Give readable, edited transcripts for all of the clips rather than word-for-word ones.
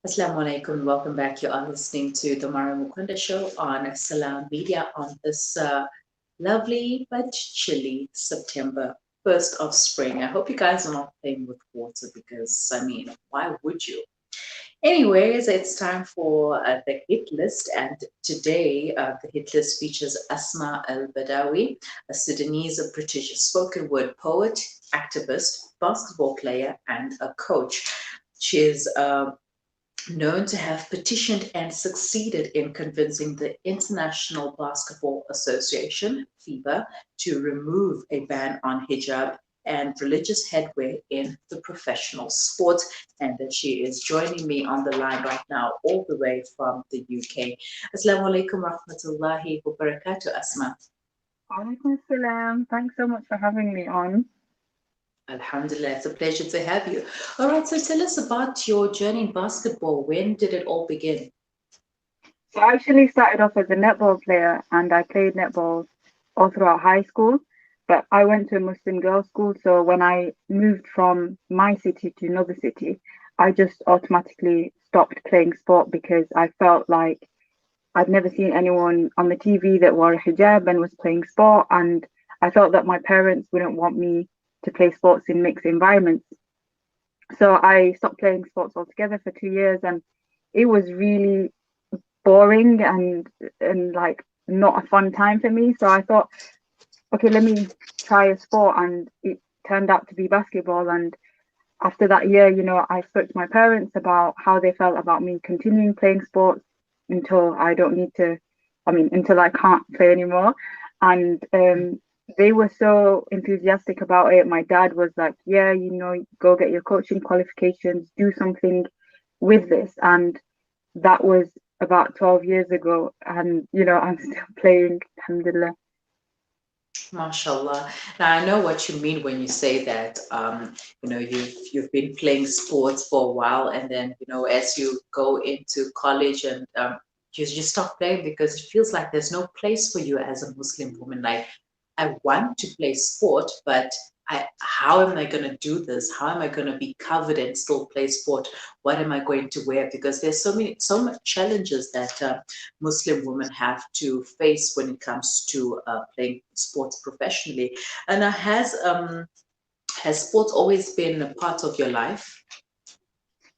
Assalamu alaikum. Welcome back. You are listening to the Mara Mukunda show on Salam Media on this lovely but chilly September, first of spring. I hope you guys are not playing with water because, I mean, why would you? Anyways, it's time for the hit list, and today the hit list features Asma Elbadawi, a Sudanese-British spoken word poet, activist, basketball player, and a coach. She is known to have petitioned and succeeded in convincing the International Basketball Association, FIBA, to remove a ban on hijab and religious headwear in the professional sport. And that she is joining me on the line right now, all the way from the UK. Assalamu alaikum rahmatullahi wa barakatuh, Asma. Alaikum salam. Thanks so much for having me on. Alhamdulillah, it's a pleasure to have you. All right, so tell us about your journey in basketball. When did it all begin? So I actually started off as a netball player and I played netball all throughout high school. But I went to a Muslim girls' school, so when I moved from my city to another city, I just automatically stopped playing sport because I felt like I'd never seen anyone on the TV that wore a hijab and was playing sport, and I felt that my parents wouldn't want me to play sports in mixed environments. So I stopped playing sports altogether for 2 years, and it was really boring and like not a fun time for me. So I thought, okay, let me try a sport, and it turned out to be basketball. And after that year, I spoke to my parents about how they felt about me continuing playing sports until I don't need to, until I can't play anymore. And they were so enthusiastic about it. My dad was like, yeah, go get your coaching qualifications, do something with this. And that was about 12 years ago. And, I'm still playing, alhamdulillah. MashaAllah. Now I know what you mean when you say that you've been playing sports for a while, and then as you go into college and you stop playing because it feels like there's no place for you as a Muslim woman. Like, I want to play sport, but how am I going to do this? How am I going to be covered and still play sport? What am I going to wear? Because there's so much challenges that Muslim women have to face when it comes to playing sports professionally. And has sports always been a part of your life?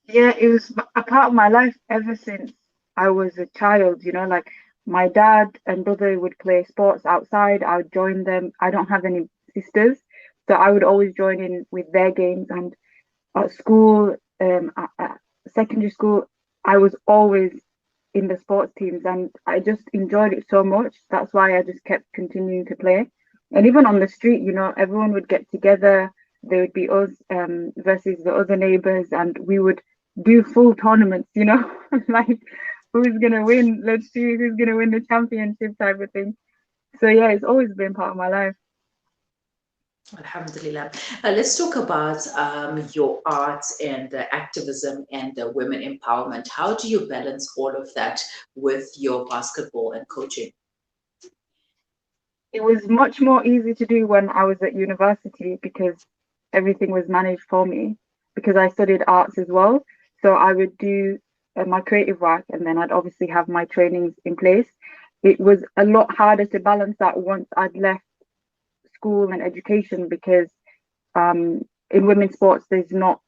Yeah, it was a part of my life ever since I was a child, like my dad and brother would play sports outside. I would join them. I don't have any sisters, so I would always join in with their games. And at school, at secondary school, I was always in the sports teams and I just enjoyed it so much. That's why I just kept continuing to play. And even on the street, everyone would get together. There would be us versus the other neighbors, and we would do full tournaments, like who's gonna win? Let's see who's gonna win the championship type of thing. So yeah, it's always been part of my life. Alhamdulillah. Let's talk about your arts and activism and women empowerment. How do you balance all of that with your basketball and coaching? It was much more easy to do when I was at university because everything was managed for me because I studied arts as well. So I would do my creative work and then I'd obviously have my trainings in place. It was a lot harder to balance that once I'd left school and education because in women's sports, there's not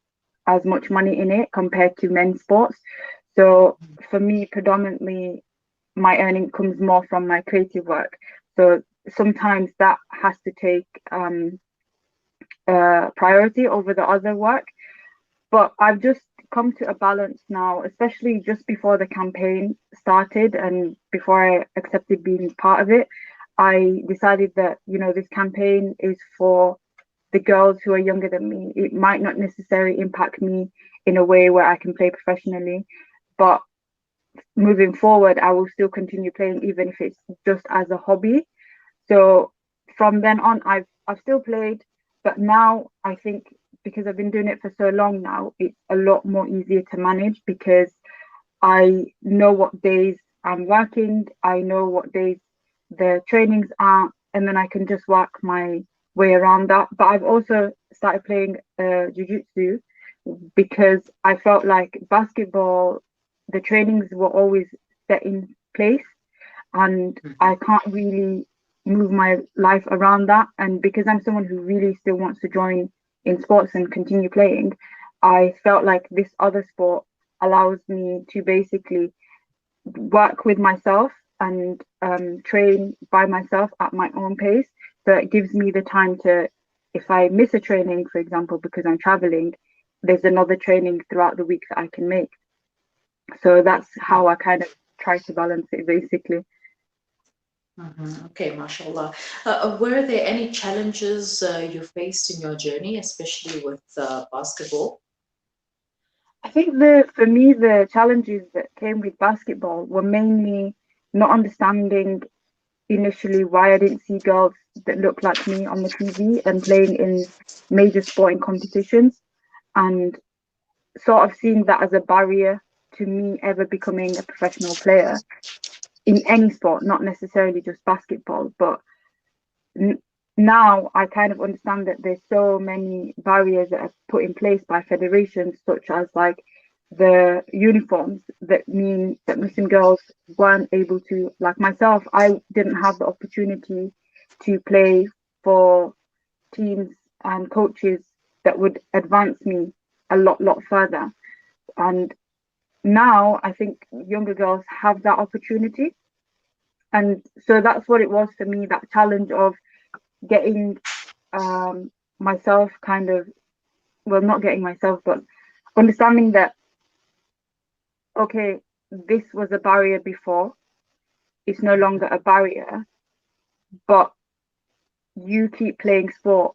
as much money in it compared to men's sports. So for me, predominantly, my earning comes more from my creative work. So sometimes that has to take priority over the other work. But I've just come to a balance now, especially just before the campaign started and before I accepted being part of it. I decided that, this campaign is for the girls who are younger than me. It might not necessarily impact me in a way where I can play professionally, but moving forward, I will still continue playing even if it's just as a hobby. So from then on, I've still played, but now I think because I've been doing it for so long now, it's a lot more easier to manage because I know what days I'm working, I know what days the trainings are, and then I can just work my way around that. But I've also started playing jiu-jitsu because I felt like basketball the trainings were always set in place, and I can't really move my life around that. And because I'm someone who really still wants to join in sports and continue playing, I felt like this other sport allows me to basically work with myself and train by myself at my own pace. So it gives me the time to, if I miss a training, for example, because I'm traveling, there's another training throughout the week that I can make. So that's how I kind of try to balance it, basically. Okay, mashallah. Were there any challenges you faced in your journey, especially with basketball? I think for me the challenges that came with basketball were mainly not understanding initially why I didn't see girls that looked like me on the TV and playing in major sporting competitions, and sort of seeing that as a barrier to me ever becoming a professional player in any sport, not necessarily just basketball. But now I kind of understand that there's so many barriers that are put in place by federations, such as like the uniforms that mean that Muslim girls weren't able to, like myself, I didn't have the opportunity to play for teams and coaches that would advance me a lot further. And now I think younger girls have that opportunity. And so that's what it was for me, that challenge of getting myself kind of, well, not getting myself, but understanding that, okay, this was a barrier before, it's no longer a barrier, but you keep playing sport.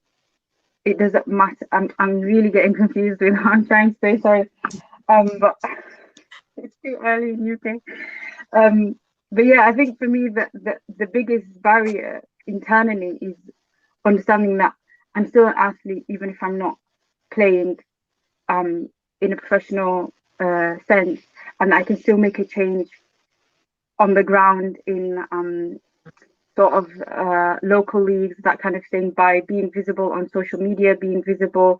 It doesn't matter. I'm really getting confused with what I'm trying to say, sorry. But it's too early in UK. But yeah, I think for me the biggest barrier internally is understanding that I'm still an athlete, even if I'm not playing in a professional sense, and I can still make a change on the ground in sort of local leagues, that kind of thing, by being visible on social media, being visible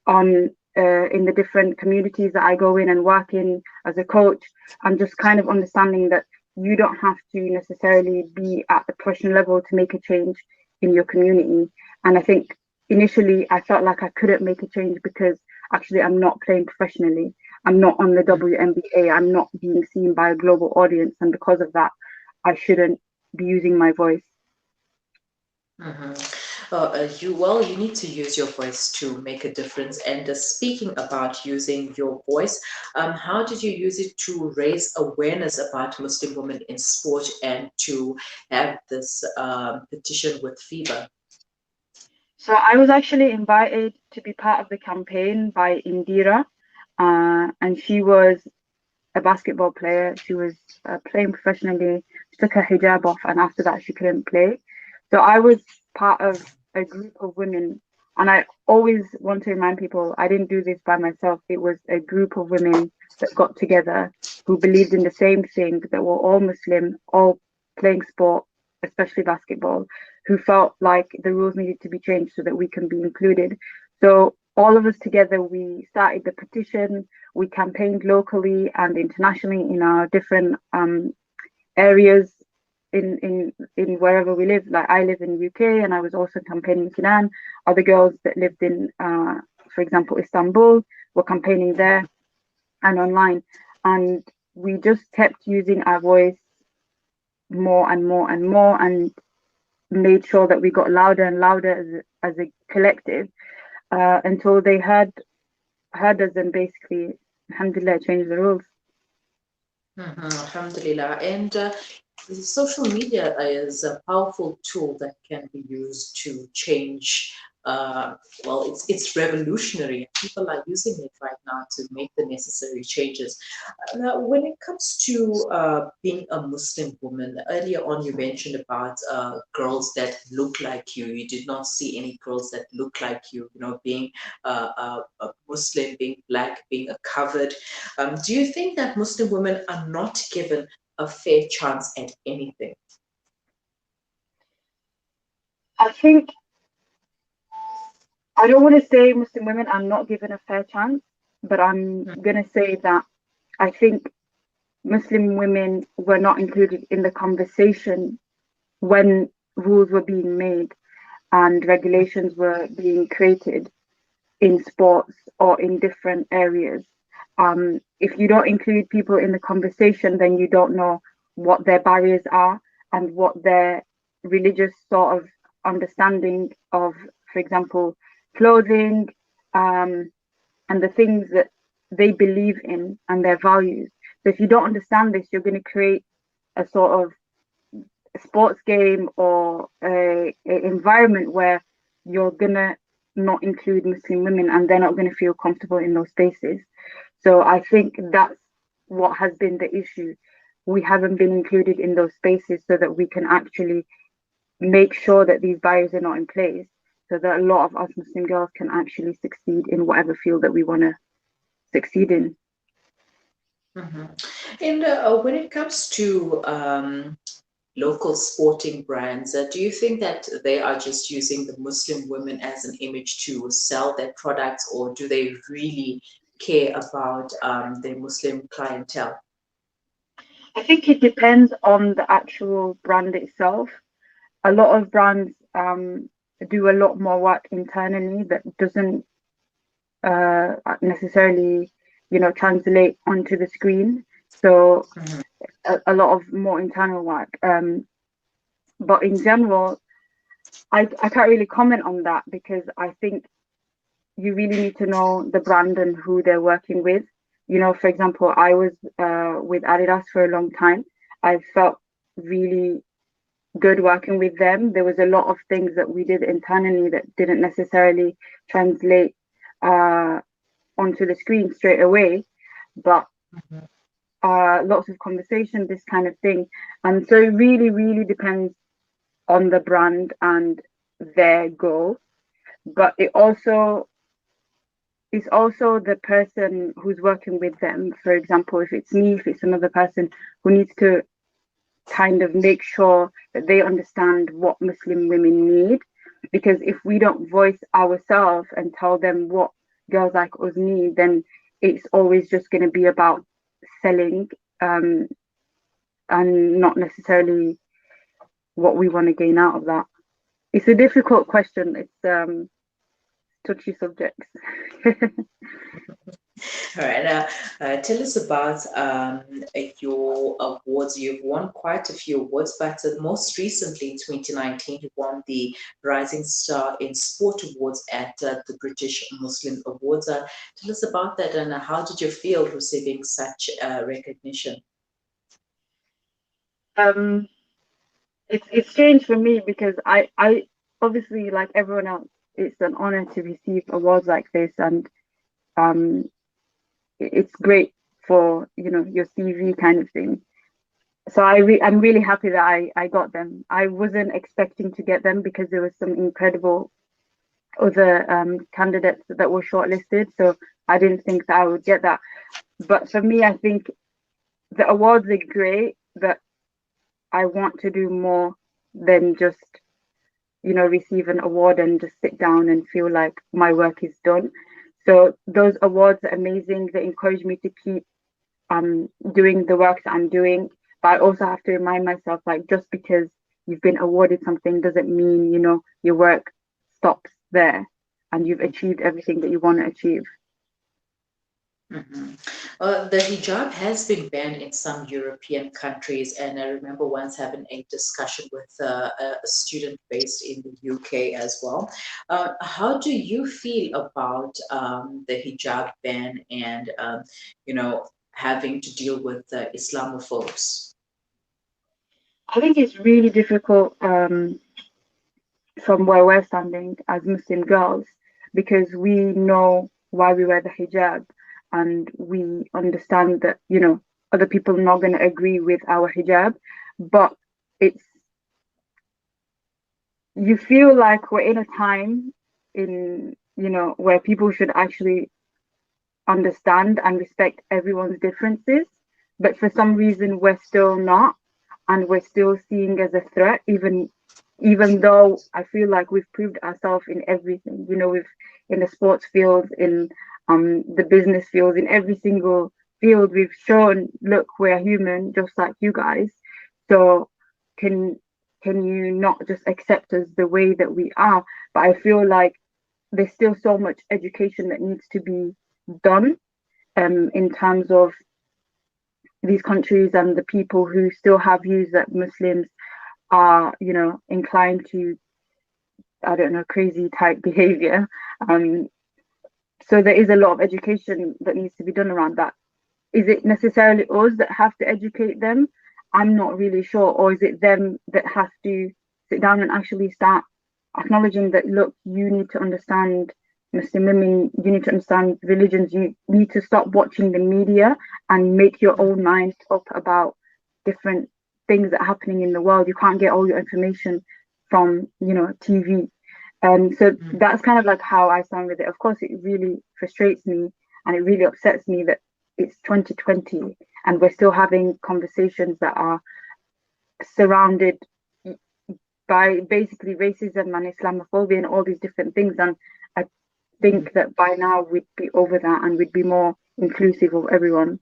on in the different communities that I go in and work in as a coach, and just kind of understanding that you don't have to necessarily be at the professional level to make a change in your community. And I think initially I felt like I couldn't make a change because actually I'm not playing professionally. I'm not on the WNBA. I'm not being seen by a global audience. And because of that, I shouldn't be using my voice. You need to use your voice to make a difference. And speaking about using your voice, how did you use it to raise awareness about Muslim women in sport and to have this petition with FIBA? So I was actually invited to be part of the campaign by Indira, and she was a basketball player. She was playing professionally. She took her hijab off, and after that, she couldn't play. So I was part of a group of women, and I always want to remind people I didn't do this by myself. It was a group of women that got together who believed in the same thing, that were all Muslim, all playing sport, especially basketball, who felt like the rules needed to be changed so that we can be included. So all of us together, we started the petition. We campaigned locally and internationally in our different areas in wherever we live. Like I live in the UK, and I was also campaigning in Sudan. Other girls that lived in, for example, Istanbul, were campaigning there and online. And we just kept using our voice more and more and more, and made sure that we got louder and louder as a collective until they heard us and basically, alhamdulillah, changed the rules. Alhamdulillah. And social media is a powerful tool that can be used to change. Well, it's revolutionary. People are using it right now to make the necessary changes. Now, when it comes to being a Muslim woman, earlier on you mentioned about girls that look like you. You did not see any girls that look like you. You know, being a Muslim, being black, being a covered. Do you think that Muslim women are not given a fair chance at anything? I think I don't want to say Muslim women are not given a fair chance, but I'm going to say that I think Muslim women were not included in the conversation when rules were being made and regulations were being created in sports or in different areas. If you don't include people in the conversation, then you don't know what their barriers are and what their religious sort of understanding of, for example, clothing, and the things that they believe in and their values. So if you don't understand this, you're going to create a sort of sports game or a environment where you're gonna not include Muslim women and they're not going to feel comfortable in those spaces. So I think that's what has been the issue. We haven't been included in those spaces so that we can actually make sure that these barriers are not in place, so that a lot of us Muslim girls can actually succeed in whatever field that we want to succeed in. Mm-hmm. And when it comes to local sporting brands, do you think that they are just using the Muslim women as an image to sell their products, or do they really care about their Muslim clientele? I think it depends on the actual brand itself. A lot of brands do a lot more work internally that doesn't necessarily, translate onto the screen. So Mhm. a lot of more internal work. But in general, I can't really comment on that because I think you really need to know the brand and who they're working with. For example, I was with Adidas for a long time. I felt really good working with them. There was a lot of things that we did internally that didn't necessarily translate uh, onto the screen straight away, but Mhm. lots of conversation, this kind of thing. And so it really, really depends on the brand and their goal. But it's also the person who's working with them. For example, if it's me, if it's another person who needs to kind of make sure that they understand what Muslim women need. Because if we don't voice ourselves and tell them what girls like us need, then it's always just going to be about selling, um, and not necessarily what we want to gain out of that. It's a difficult question. It's touchy subjects. All right. Tell us about your awards. You've won quite a few awards, but most recently in 2019, you won the Rising Star in Sport Awards at the British Muslim Awards. Tell us about that, and how did you feel receiving such recognition? um, it's strange for me because I obviously, like everyone else, it's an honor to receive awards like this, and um it's great for your CV kind of thing. So I'm really happy that I got them. I wasn't expecting to get them because there was some incredible other candidates that were shortlisted. So I didn't think that I would get that. But for me, I think the awards are great, but I want to do more than just receive an award and just sit down and feel like my work is done. So those awards are amazing. They encourage me to keep doing the work that I'm doing. But I also have to remind myself, like, just because you've been awarded something doesn't mean, your work stops there and you've achieved everything that you want to achieve. Mhm. The hijab has been banned in some European countries, and I remember once having a discussion with a student based in the UK as well. How do you feel about the hijab ban and, having to deal with Islamophobes? I think it's really difficult from where we're standing as Muslim girls because we know why we wear the hijab and we understand that, other people are not going to agree with our hijab, but it's you feel like we're in a time in where people should actually understand and respect everyone's differences, but for some reason we're still not, and we're still seeing as a threat, even though I feel like we've proved ourselves in everything. We've in the sports field, in the business field, in every single field, we've shown, look, we're human just like you guys. So can you not just accept us the way that we are? But I feel like there's still so much education that needs to be done, in terms of these countries and the people who still have views that Muslims are, inclined to, I don't know, crazy type behavior. Um, so there is a lot of education that needs to be done around that. Is it necessarily us that have to educate them? I'm not really sure. Or is it them that have to sit down and actually start acknowledging that, look, you need to understand Muslim women, you need to understand religions, you need to stop watching the media and make your own mind up about different things that are happening in the world. You can't get all your information from, TV. So that's kind of like how I stand with it. Of course, it really frustrates me and it really upsets me that it's 2020 and we're still having conversations that are surrounded by basically racism and Islamophobia and all these different things. And I think that by now we'd be over that and we'd be more inclusive of everyone.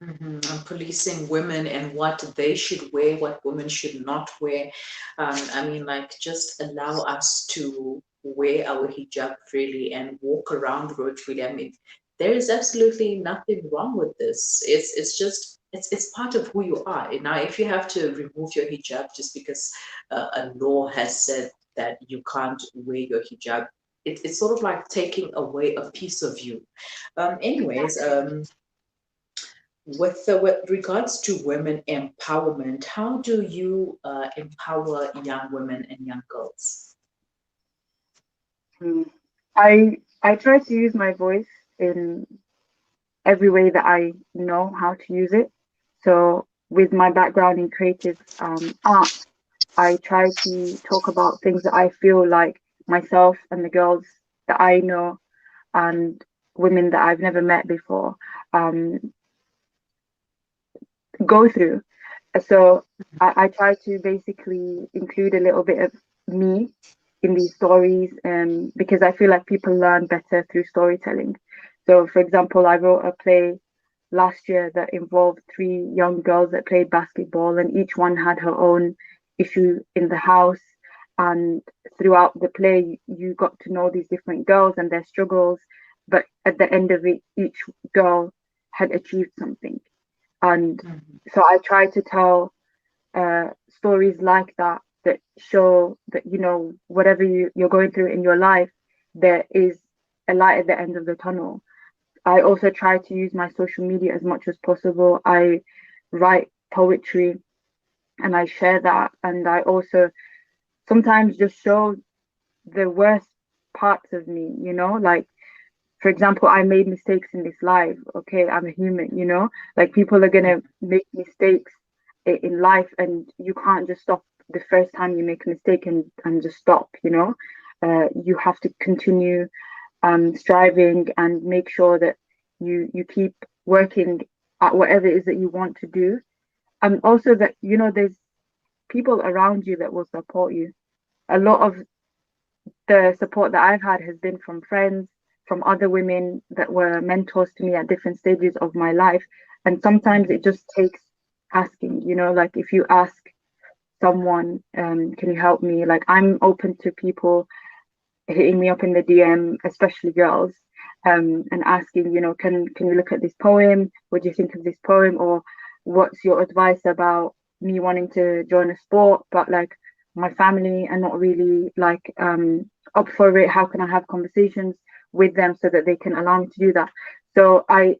And policing women and what they should wear, what women should not wear. I mean, like, just allow us to wear our hijab freely and walk around the road freely. I mean, there is absolutely nothing wrong with this. It's just it's part of who you are. Now, if you have to remove your hijab just because a law has said that you can't wear your hijab, it's sort of like taking away a piece of you. Anyways, with regards to women empowerment, how do you empower young women and young girls? I try to use my voice in every way that I know how to use it. So with my background in creative art, I try to talk about things that I feel like myself and the girls that I know and women that I've never met before um, go through. So I try to basically include a little bit of me in these stories, because I feel like people learn better through storytelling. So, for example, I wrote a play last year that involved three young girls that played basketball, and each one had her own issue in the house. And throughout the play, you got to know these different girls and their struggles. But at the end of it, each girl had achieved something. And so I try to tell stories like that that show that, whatever you're going through in your life, there is a light at the end of the tunnel. I also try to use my social media as much as possible. I write poetry and I share that. And I also sometimes just show the worst parts of me, like, for example, I made mistakes in this life. Okay, I'm a human, like people are gonna make mistakes in life, and you can't just stop the first time you make a mistake and just stop, you have to continue striving and make sure that you keep working at whatever it is that you want to do. And also that, there's people around you that will support you. A lot of the support that I've had has been from friends, from other women that were mentors to me at different stages of my life. And sometimes it just takes asking, like if you ask someone, can you help me? Like I'm open to people hitting me up in the DM, especially girls, and asking, can you look at this poem? What do you think of this poem? Or what's your advice about me wanting to join a sport, but like my family are not really like up for it? How can I have conversations with them so that they can allow me to do that? So I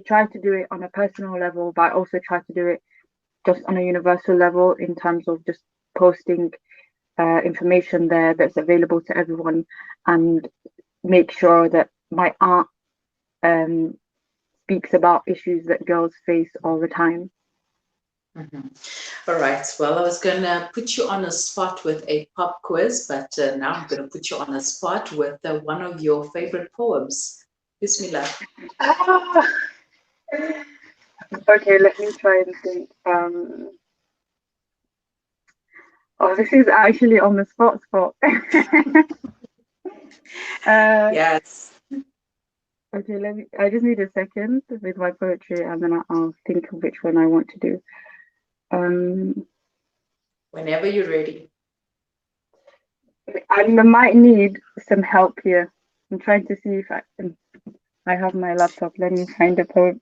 try to do it on a personal level, but I also try to do it just on a universal level in terms of just posting information there that's available to everyone, and make sure that my art speaks about issues that girls face all the time. All right. Well, I was going to put you on a spot with a pop quiz, but now I'm going to put you on a spot with one of your favorite poems. Bismillah. Ah, okay, let me try and think. Oh, this is actually on the spot. Yes. Okay, Okay, I just need a second with my poetry, and then I'll think of which one I want to do. Whenever you're ready. I might need some help here. I'm trying to see if I have my laptop. Let me find a poem.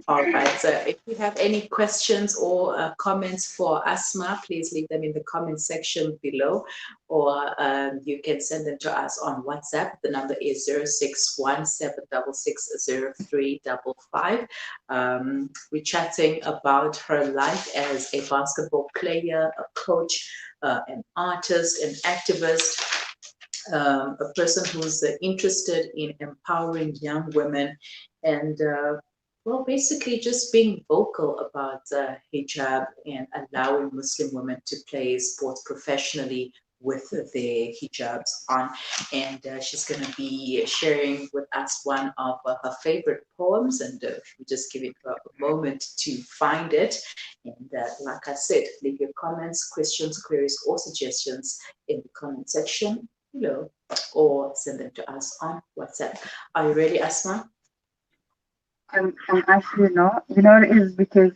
All right. So if you have any questions or comments for Asma, please leave them in the comment section below, or you can send them to us on WhatsApp. The number is 0617660355. We're chatting about her life as a basketball player, a coach, an artist, an activist, a person who's interested in empowering young women and well, basically just being vocal about hijab and allowing Muslim women to play sports professionally with their hijabs on. And she's going to be sharing with us one of her favorite poems. And we just give it a moment to find it. And like I said, leave your comments, questions, queries, or suggestions in the comment section below, or send them to us on WhatsApp. Are you ready, Asma? I'm actually not. You know, it is because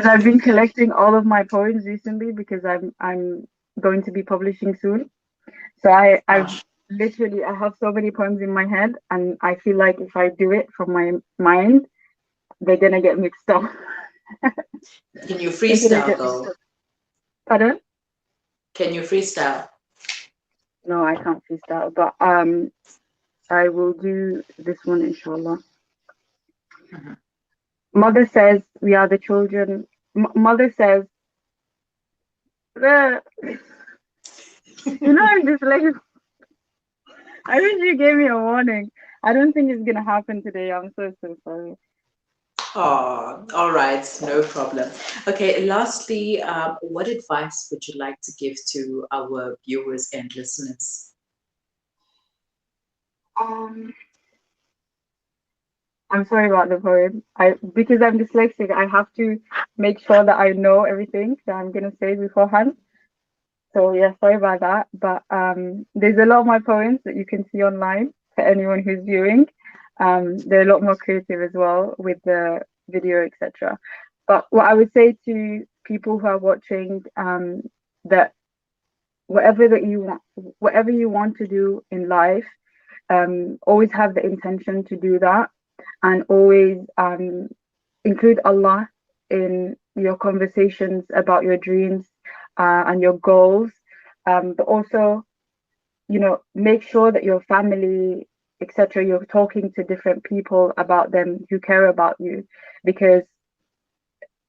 I've been collecting all of my poems recently because I'm going to be publishing soon. So I've literally I have so many poems in my head, and I feel like if I do it from my mind, they're gonna get mixed up. Can you freestyle though? Pardon? Can you freestyle? No, I can't freestyle, but I will do this one, inshallah. Mm-hmm. Mother says we are the children. Mother says, I'm just like, I wish you gave me a warning. I don't think it's gonna happen today. I'm so sorry. Oh, all right, no problem. Okay, lastly, what advice would you like to give to our viewers and listeners? I'm sorry about the poem. Because I'm dyslexic, I have to make sure that I know everything that I'm gonna say beforehand. So yeah, sorry about that. But there's a lot of my poems that you can see online for anyone who's viewing. They're a lot more creative as well with the video, etc. But what I would say to people who are watching, that whatever you want to do in life, always have the intention to do that, and always include Allah in your conversations about your dreams and your goals. But also, make sure that your family, etc., you're talking to different people about them who care about you, because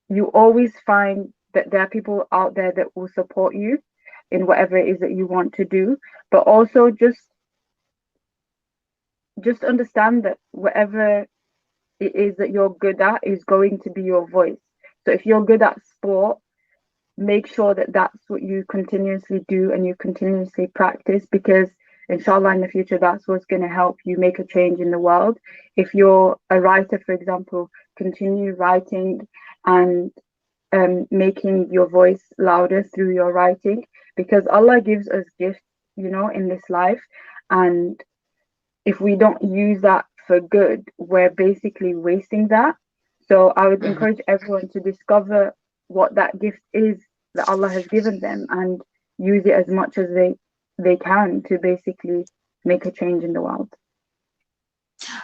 you always find that there are people out there that will support you in whatever it is that you want to do. But also just understand that whatever it is that you're good at is going to be your voice. So if you're good at sport, make sure that that's what you continuously do and you continuously practice, because inshallah in the future that's what's going to help you make a change in the world. If you're a writer, for example, continue writing and making your voice louder through your writing, because Allah gives us gifts, in this life, and if we don't use that for good, we're basically wasting that. So I would encourage everyone to discover what that gift is that Allah has given them and use it as much as they can to basically make a change in the world.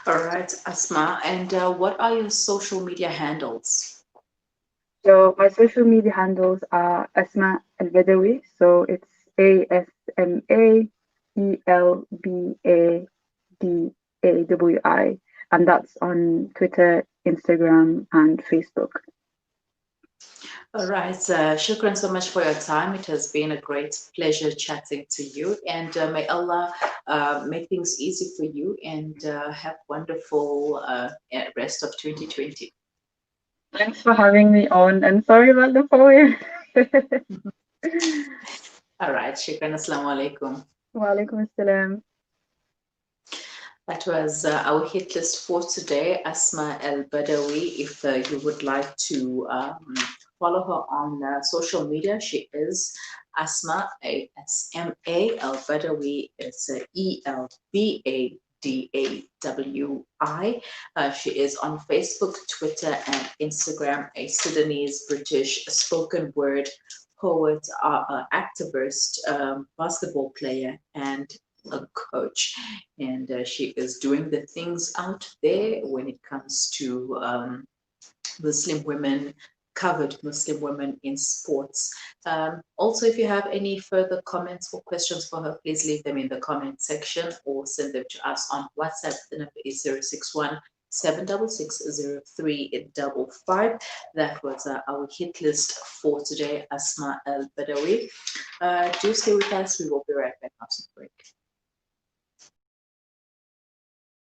All right, Asma, and what are your social media handles? So my social media handles are Asma Elbadawi. So it's ASMAElbadawi, and that's on Twitter, Instagram, and Facebook. All right, shukran so much for your time. It has been a great pleasure chatting to you, and may Allah make things easy for you, and have wonderful rest of 2020. Thanks for having me on, and sorry about the poem. All right, shukran. Assalamu alaikum. Wa alaikum assalam. That was our hit list for today, Asma Elbadawi. If you would like to follow her on social media, she is Asma, Asma Elbadawi. It's Elbadawi. She is on Facebook, Twitter, and Instagram, a Sudanese-British spoken word poet, activist, basketball player, and a coach. And she is doing the things out there when it comes to Muslim women, covered Muslim women in sports. Also, if you have any further comments or questions for her, please leave them in the comment section or send them to us on WhatsApp. The number is 061 766 0355. That was our hit list for today, Asma Elbadawi. Do stay with us. We will be right back after the break.